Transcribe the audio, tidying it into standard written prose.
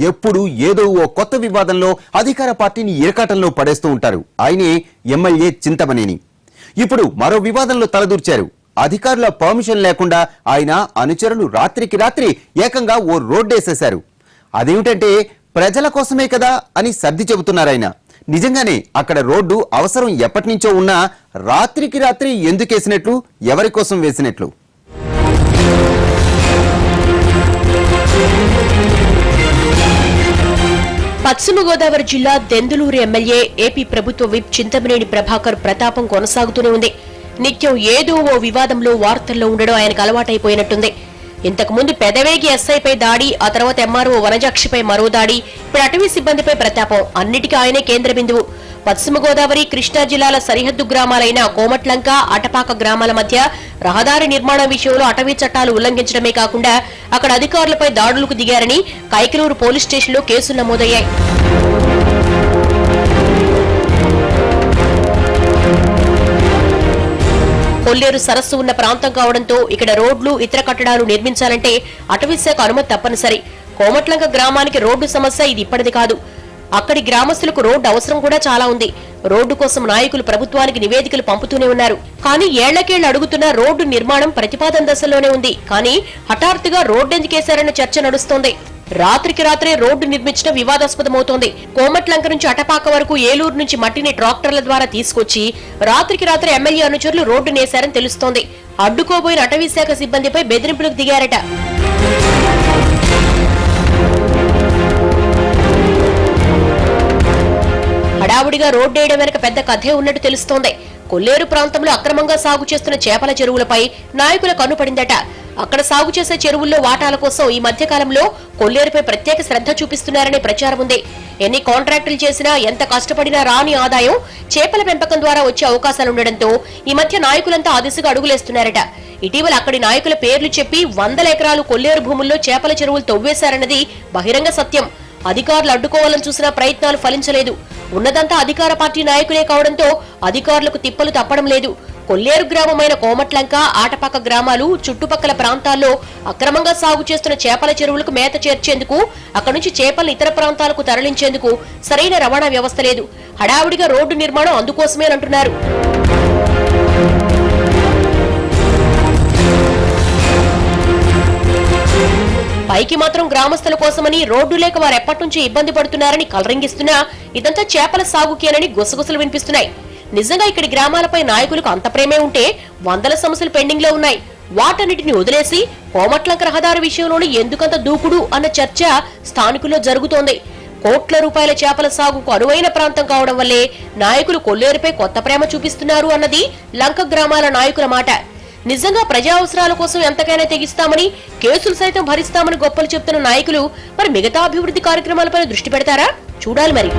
ఎప్పుడు ఏదో ఓ కొత్త వివాదంలో అధికార పార్టీని ఇరకాటంలో పడేస్తూ ఉంటారు. ఆయనే ఎమ్మెల్యే చింతమనేని. ఇప్పుడు మరో వివాదంలో తలదూర్చారు. అధికారుల పర్మిషన్ లేకుండా ఆయన అనుచరులు రాత్రికి రాత్రి ఏకంగా ఓ రోడ్డేసేశారు. అదేమిటంటే ప్రజల కోసమే కదా అని సర్ది చెబుతున్నారు ఆయన. నిజంగానే అక్కడ రోడ్డు అవసరం ఎప్పటి నుంచో ఉన్నా రాత్రికి రాత్రి ఎందుకేసినట్లు, ఎవరి కోసం వేసినట్లు? పశ్చిమ గోదావరి జిల్లా దెందులూరు ఎమ్మెల్యే ఏపీ ప్రభుత్వ విప్ చింతమనేని ప్రభాకర్ ప్రతాపం కొనసాగుతూనే ఉంది. నిత్యం ఏదో ఓ వివాదంలో వార్తల్లో ఉండడం ఆయనకు అలవాటైపోయినట్టుంది. ఇంతకుముందు పెదవేగి ఎస్ఐపై దాడి, ఆ తర్వాత ఎంఆర్ఓ వనజాక్షిపై మరో దాడి, ఇప్పుడు అటవీ సిబ్బందిపై ప్రతాపం. అన్నిటికీ ఆయనే కేంద్ర బిందువు. పశ్చిమ గోదావరి, కృష్ణా జిల్లాల సరిహద్దు గ్రామాలైన కోమట్లంక, అటపాక గ్రామాల మధ్య రహదారి నిర్మాణం విషయంలో అటవీ చట్టాలు ఉల్లంఘించడమే కాకుండా అక్కడ అధికారులపై దాడులకు దిగారని కైకలూరు పోలీస్ స్టేషన్లో కేసులు నమోదయ్యాయి. కొల్లేరు సరస్సు ఉన్న ప్రాంతం కావడంతో ఇక్కడ రోడ్లు, ఇతర కట్టడాలు నిర్మించాలంటే అటవీ శాఖ అనుమతి తప్పనిసరి. కోమట్లంక గ్రామానికి రోడ్డు సమస్య ఇది ఇప్పటిది కాదు. అక్కడి గ్రామస్తులకు రోడ్డు అవసరం కూడా చాలా ఉంది. రోడ్డు కోసం నాయకులు ప్రభుత్వానికి నివేదికలు పంపుతూనే ఉన్నారు. కానీ ఏళ్లకేళ్లు అడుగుతున్న రోడ్డు నిర్మాణం ప్రతిపాదన దశలోనే ఉంది. కానీ హఠాత్తుగా రోడ్డు ఎందుకేశారన్న చర్చ నడుస్తోంది. రాత్రికి రాత్రే రోడ్డు నిర్మించడం వివాదాస్పదమవుతోంది. కోమట్లంక నుంచి అటపాక వరకు ఏలూరు నుంచి మట్టిని ట్రాక్టర్ల ద్వారా తీసుకొచ్చి రాత్రికి రాత్రి ఎమ్మెల్యే అనుచరులు రోడ్డు నేశారని తెలుస్తోంది. అడ్డుకోబోయిన అటవీ శాఖ సిబ్బందిపై బెదిరింపులకు దిగారట. హడావుడిగా రోడ్డేయడం వెనక పెద్ద కథే ఉన్నట్టు తెలుస్తోంది. కొల్లేరు ప్రాంతంలో అక్రమంగా సాగు చేస్తున్న చేపల చెరువులపై నాయకుల కన్నుపడిందట. అక్కడ సాగు చేసే చెరువుల్లో వాటాల కోసం ఈ మధ్య కాలంలో కొల్లేరుపై ప్రత్యేక శ్రద్ధ చూపిస్తున్నారనే ప్రచారం ఉంది. ఎన్ని కాంట్రాక్టులు చేసినా, ఎంత కష్టపడినా రాని ఆదాయం చేపల పెంపకం ద్వారా వచ్చే అవకాశాలుండటంతో ఈ మధ్య నాయకులంతా ఆ దిశగా అడుగులేస్తున్నారట. ఇటీవల అక్కడి నాయకుల పేర్లు చెప్పి 100 ఎకరాలు కొల్లేరు భూముల్లో చేపల చెరువులు తవ్వేశారన్నది బహిరంగ సత్యం. అధికారులు అడ్డుకోవాలని చూసిన ప్రయత్నాలు ఫలించలేదు. ఉన్నదంతా అధికార పార్టీ నాయకులే కావడంతో అధికారులకు తిప్పలు తప్పడం లేదు. కొల్లేరు గ్రామమైన కోమట్లంక, ఆటపాక గ్రామాలు చుట్టుపక్కల ప్రాంతాల్లో అక్రమంగా సాగు చేస్తున్న చేపల చెరువులకు మేత చేర్చేందుకు, అక్కడి నుంచి చేపలను ఇతర ప్రాంతాలకు తరలించేందుకు సరైన రవాణా వ్యవస్థ లేదు. హడావుడిగా రోడ్డు నిర్మాణం అందుకోసమేనంటున్నారు. పైకి మాత్రం గ్రామస్తుల కోసమని, రోడ్డు లేక వారు ఎప్పటి నుంచి ఇబ్బంది పడుతున్నారని కలరింగిస్తున్నా ఇదంతా చేపల సాగుకేనని గుసగుసలు వినిపిస్తున్నాయి. నిజంగా ఇక్కడి గ్రామాలపై నాయకులకు అంత ప్రేమే ఉంటే 100 సమస్యలు పెండింగ్ లో ఉన్నాయి. వాటన్నిటిని వదిలేసి కోమట్లంక రహదారి విషయంలోనూ ఎందుకంత దూకుడు అన్న చర్చ స్థానికుల్లో జరుగుతోంది. కోట్ల రూపాయల చేపల సాగుకు అనువైన ప్రాంతం కావడం వల్లే నాయకులు కొల్లేరుపై కొత్త ప్రేమ చూపిస్తున్నారు అన్నది లంక గ్రామాల నాయకుల మాట. నిజంగా ప్రజా అవసరాల కోసం ఎంతకైనా తెగిస్తామని, కేసులు సైతం భరిస్తామని గొప్పలు చెప్తున్న నాయకులు మరి మిగతా అభివృద్ధి కార్యక్రమాలపై దృష్టి పెడతారా? చూడాలి మరి.